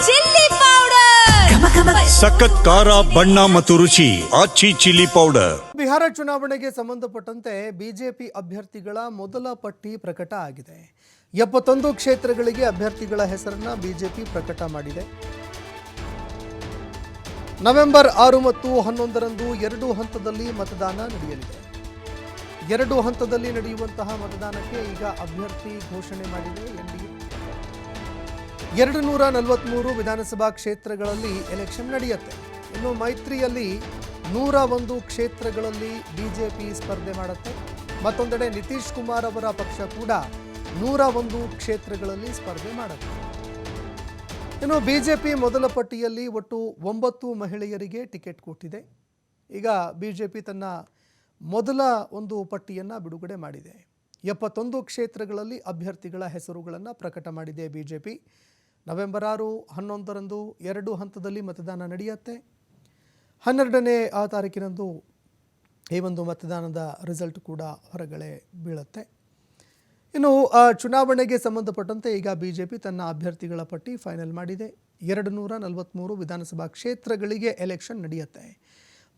Chilli powder ಸಖತ್ ಖಾರ ಬಣ್ಣ ಮತ್ತು ರುಚಿ ಆಚಿ ಚಿಲ್ಲಿ ಪೌಡರ್. ಬಿಹಾರ ಚುನಾವಣೆಗೆ ಸಂಬಂಧಪಟ್ಟಂತೆ ಬಿಜೆಪಿ ಅಭ್ಯರ್ಥಿಗಳ ಮೊದಲ ಪಟ್ಟಿ ಪ್ರಕಟ ಆಗಿದೆ. 71 ಕ್ಷೇತ್ರಗಳಿಗೆ ಅಭ್ಯರ್ಥಿಗಳ ಹೆಸರನ್ನ ಬಿಜೆಪಿ ಪ್ರಕಟ ಮಾಡಿದೆ. ನವೆಂಬರ್ 6 ಮತ್ತು 11ರಂದು 2 ಹಂತದಲ್ಲಿ ಮತದಾನ ನಡೆಯಲಿದೆ. 2 ಹಂತದಲ್ಲಿ ನಡೆಯುವಂತಹ ಮತದಾನಕ್ಕೆ ಈಗ ಅಭ್ಯರ್ಥಿ ಘೋಷಣೆ ಮಾಡಿದೆ ಎನ್ಡಿಎ. 243 ವಿಧಾನಸಭಾ ಕ್ಷೇತ್ರಗಳಲ್ಲಿ ಎಲೆಕ್ಷನ್ ನಡೆಯುತ್ತೆ. ಇನ್ನು ಮೈತ್ರಿಯಲ್ಲಿ 101 ಕ್ಷೇತ್ರಗಳಲ್ಲಿ ಬಿಜೆಪಿ ಸ್ಪರ್ಧೆ ಮಾಡುತ್ತೆ. ಮತ್ತೊಂದೆಡೆ ನಿತೀಶ್ ಕುಮಾರ್ ಅವರ ಪಕ್ಷ ಕೂಡ 101 ಕ್ಷೇತ್ರಗಳಲ್ಲಿ ಸ್ಪರ್ಧೆ ಮಾಡುತ್ತೆ. ಇನ್ನು ಬಿಜೆಪಿ ಮೊದಲ ಪಟ್ಟಿಯಲ್ಲಿ ಒಟ್ಟು 9 ಮಹಿಳೆಯರಿಗೆ ಟಿಕೆಟ್ ಕೊಟ್ಟಿದೆ. ಈಗ ಬಿಜೆಪಿ ತನ್ನ ಮೊದಲ ಒಂದು ಪಟ್ಟಿಯನ್ನು ಬಿಡುಗಡೆ ಮಾಡಿದೆ. 71 ಕ್ಷೇತ್ರಗಳಲ್ಲಿ ಅಭ್ಯರ್ಥಿಗಳ ಹೆಸರುಗಳನ್ನು ಪ್ರಕಟ ಮಾಡಿದೆ ಬಿಜೆಪಿ. ನವೆಂಬರ್ 6, 11ರಂದು 2 ಹಂತದಲ್ಲಿ ಮತದಾನ ನಡೆಯುತ್ತೆ. 12ನೇ ತಾರೀಕಿನಂದು ಈ ಒಂದು ಮತದಾನದ ರಿಸಲ್ಟ್ ಕೂಡ ಹೊರಗಡೆ ಬೀಳುತ್ತೆ. ಇನ್ನು ಚುನಾವಣೆಗೆ ಸಂಬಂಧಪಟ್ಟಂತೆ ಈಗ ಬಿಜೆಪಿ ತನ್ನ ಅಭ್ಯರ್ಥಿಗಳ ಪಟ್ಟಿ ಫೈನಲ್ ಮಾಡಿದೆ. 243 ವಿಧಾನಸಭಾ ಕ್ಷೇತ್ರಗಳಿಗೆ ಎಲೆಕ್ಷನ್ ನಡೆಯುತ್ತೆ.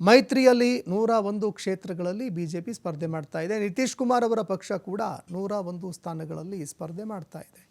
ಮೈತ್ರಿಯಲ್ಲಿ 101 ಕ್ಷೇತ್ರಗಳಲ್ಲಿ ಬಿಜೆಪಿ ಸ್ಪರ್ಧೆ ಮಾಡ್ತಾ ಇದೆ. ನಿತೀಶ್ ಕುಮಾರ್ ಅವರ ಪಕ್ಷ ಕೂಡ 101 ಸ್ಥಾನಗಳಲ್ಲಿ ಸ್ಪರ್ಧೆ ಮಾಡ್ತಾ ಇದೆ.